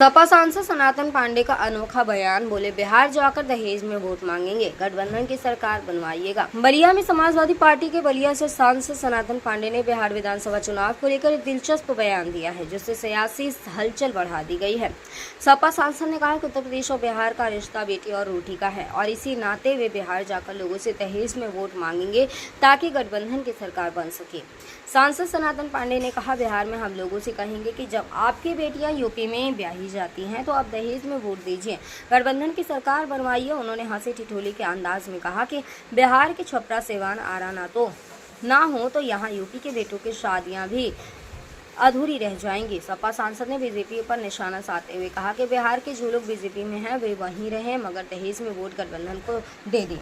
सपा सांसद सनातन पांडे का अनोखा बयान, बोले बिहार जाकर दहेज में वोट मांगेंगे, गठबंधन की सरकार बनवाइएगा। बलिया में समाजवादी पार्टी के बलिया से सांसद सनातन पांडे ने बिहार विधानसभा चुनाव को लेकर एक दिलचस्प बयान दिया है, जिससे सियासी हलचल बढ़ा दी गई है। सपा सांसद ने कहा कि उत्तर प्रदेश और बिहार का रिश्ता बेटी और रोटी का है और इसी नाते वे बिहार जाकर लोगों से दहेज में वोट मांगेंगे ताकि गठबंधन की सरकार बन सके। सांसद सनातन पांडे ने कहा, बिहार में हम लोगों से कहेंगे कि जब आपकी बेटियां यूपी में ब्याही जाती हैं तो आप दहेज में वोट दीजिए, गठबंधन की सरकार बनवाइए। उन्होंने हंसी ठिठोली के अंदाज में कहा कि बिहार के छपरा, सिवान, आरा ना हो तो यहाँ यूपी के बेटों की शादियां भी अधूरी रह जाएंगी। सपा सांसद ने बीजेपी पर निशाना साधते हुए कहा कि बिहार के जो लोग बीजेपी में हैं वे वहीं रहे, मगर दहेज में वोट गठबंधन को दे दें।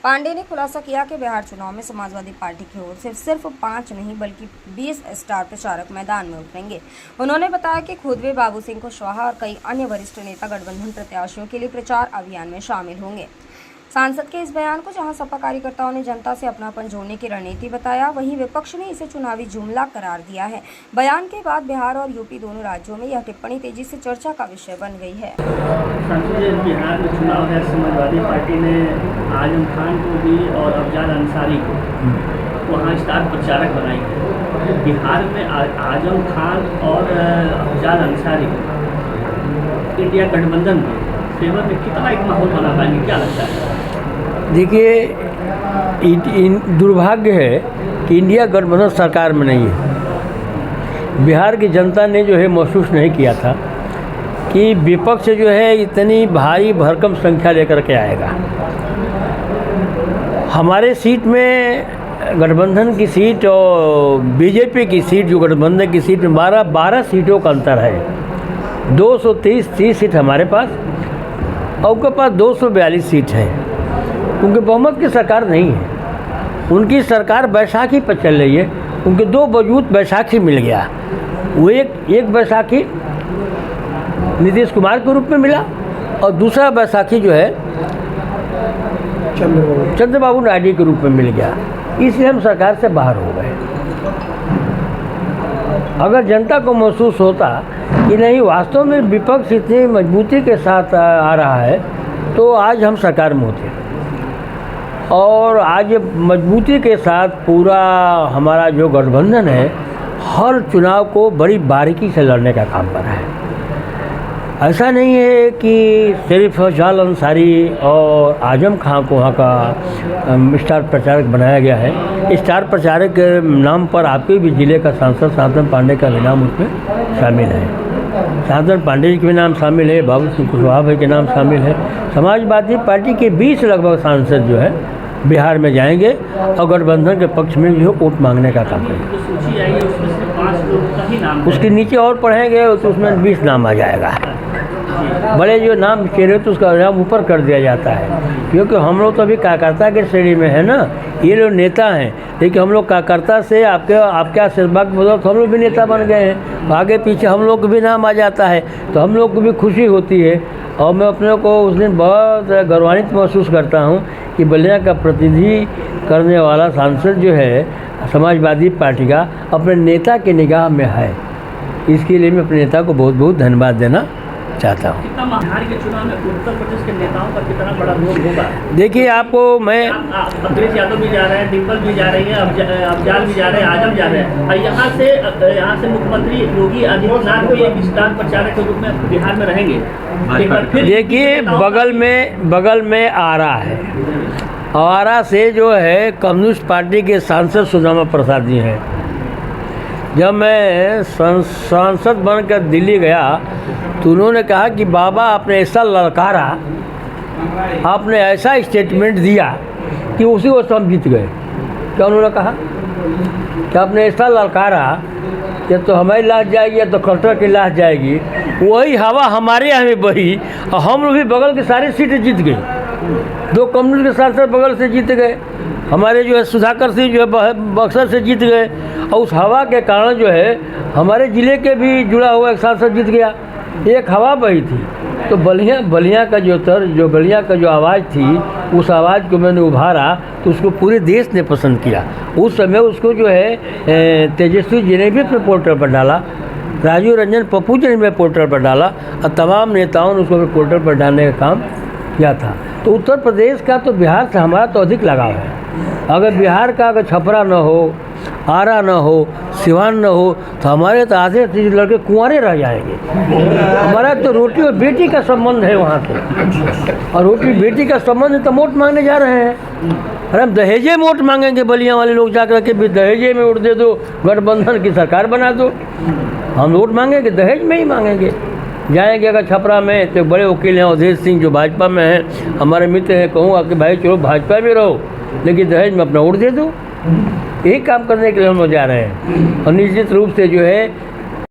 पांडे ने खुलासा किया कि बिहार चुनाव में समाजवादी पार्टी की ओर से सिर्फ 5 नहीं बल्कि 20 स्टार प्रचारक मैदान में उतरेंगे। उन्होंने बताया कि खुद वे बाबू सिंह कुशवाहा और कई अन्य वरिष्ठ नेता गठबंधन प्रत्याशियों के लिए प्रचार अभियान में शामिल होंगे। सांसद के इस बयान को जहां सपा कार्यकर्ताओं ने जनता से अपनापन जोड़ने की रणनीति बताया, वहीं विपक्ष ने इसे चुनावी जुमला करार दिया है। बयान के बाद बिहार और यूपी दोनों राज्यों में यह टिप्पणी तेजी से चर्चा का विषय बन गई है। सांसद, बिहार में चुनाव है, समाजवादी पार्टी ने आजम खान को भी और अफजाल अंसारी को वहाँ स्टार प्रचारक बनाई है। बिहार में आजम खान और अफजाल अंसारी को इंडिया गठबंधन में फेवर में कितना एक माहौल बना पाएंगे, क्या लगता है? देखिए, दुर्भाग्य है कि इंडिया गठबंधन सरकार में नहीं है। बिहार की जनता ने जो है महसूस नहीं किया था कि विपक्ष जो है इतनी भारी भरकम संख्या लेकर के आएगा। हमारे सीट में गठबंधन की सीट और बीजेपी की सीट, जो गठबंधन की सीट में 12 सीटों का अंतर है। 230 सीट हमारे पास और उनके पास 242 सीट है। उनके बहुमत की सरकार नहीं है, उनकी सरकार बैसाखी पर चल रही है। उनके 2 वजूद बैसाखी मिल गया। वो एक बैसाखी नीतीश कुमार के रूप में मिला और दूसरा बैसाखी जो है चंद्रबाबू नायडू के रूप में मिल गया। इसलिए हम सरकार से बाहर हो गए। अगर जनता को महसूस होता कि नहीं, वास्तव में विपक्ष इतनी मजबूती के साथ आ रहा है, तो आज हम सरकार में होते। और आज मजबूती के साथ पूरा हमारा जो गठबंधन है, हर चुनाव को बड़ी बारीकी से लड़ने का काम कर रहा है। ऐसा नहीं है कि सिर्फ अफजाल अंसारी और आजम खान को वहाँ का स्टार प्रचारक बनाया गया है। स्टार प्रचारक के नाम पर आपके भी ज़िले का सांसद सनातन पांडे का भी नाम उसमें शामिल है। सनातन पांडे जी के भी नाम शामिल है, बाबू सिंह कुशवाहा भाई के नाम शामिल है। समाजवादी पार्टी के 20 लगभग सांसद जो है बिहार में जाएंगे और गठबंधन के पक्ष में जो वोट मांगने का काम करेंगे। उसके नीचे और पढ़ेंगे तो उसमें 20 नाम आ जाएगा। बड़े जो नाम चेहरे तो उसका नाम ऊपर कर दिया जाता है, क्योंकि हम लोग तो अभी कार्यकर्ता के श्रेणी में है ना। ये लोग नेता हैं, लेकिन हम लोग कार्यकर्ता से आपके आशीर्वाद के बदौलत हम लोग भी नेता बन गए हैं। आगे पीछे हम लोग को भी नाम आ जाता है तो हम लोग को भी खुशी होती है। और मैं अपने को उस दिन बहुत गौरवान्वित महसूस करता हूँ कि बलिया का प्रतिनिधि करने वाला सांसद जो है समाजवादी पार्टी का अपने नेता की निगाह में है। इसके लिए मैं अपने नेता को बहुत बहुत धन्यवाद देना चाहता हूँ। बिहार के चुनाव में उत्तर प्रदेश के नेताओं का कितना बड़ा रोल होगा? देखिए, आपको मैं अखिलेश यादव भी जा रहे हैं, डिम्पल भी जा रही है, अफजाल भी जा रहे हैं, आजम जा रहे हैं। और यहाँ से मुख्यमंत्री योगी आदित्यनाथ भी एक स्टार प्रचारक के रूप में बिहार में रहेंगे। देखिए, बगल में आरा है। आरा से जो है कम्युनिस्ट पार्टी के सांसद सुदामा प्रसाद जी हैं। जब मैं सांसद बनकर दिल्ली गया तो उन्होंने कहा कि बाबा, आपने ऐसा ललकारा, आपने ऐसा स्टेटमेंट दिया कि उसी वक्त हम जीत गए। क्या उन्होंने कहा कि आपने ऐसा ललकारा कि तो हमारी लाश जाएगी या तो कलेक्टर की लाश जाएगी। वही हवा हमारे यहाँ में बही और हम लोग भी बगल की सारी सीटें जीत गई। 2 कम्युनिस्ट के सांसद बगल से जीत गए। हमारे जो है सुधाकर सिंह जो है बक्सर से जीत गए। और उस हवा के कारण जो है हमारे ज़िले के भी जुड़ा हुआ एक सांसद जीत गया। एक हवा बही थी। तो बलिया का जो आवाज़ थी, उस आवाज़ को मैंने उभारा तो उसको पूरे देश ने पसंद किया। उस समय उसको जो है तेजस्वी जी ने भी अपने पोर्टल पर डाला राजीव रंजन पप्पू जी ने मैं पोर्टल पर डाला और तमाम नेताओं ने उसको पोर्टल पर डालने का काम किया था। तो उत्तर प्रदेश का तो बिहार से हमारा तो अधिक लगाव है। अगर बिहार का अगर छपरा न हो, आरा न हो, सिवान न हो, तो हमारे तो आधे लड़के कुंवारे रह जाएंगे। हमारा तो रोटी और बेटी का संबंध है वहाँ से, और रोटी बेटी का संबंध है तो वोट मांगने जा रहे हैं। अरे हम दहेजे में वोट मांगेंगे, बलिया वाले लोग जाकर के भी दहेजे में वोट दे दो, गठबंधन की सरकार बना दो। हम वोट मांगेंगे दहेज में ही मांगेंगे। जाएंगे अगर छपरा में तो बड़े वकील हैं अवधेश सिंह जो भाजपा में हैं, हमारे मित्र हैं, कहूँगा कि भाई चलो भाजपा में रहो लेकिन दहेज में अपना वोट दे दो। यही काम करने के लिए हम लोग जा रहे हैं। और निश्चित रूप से जो है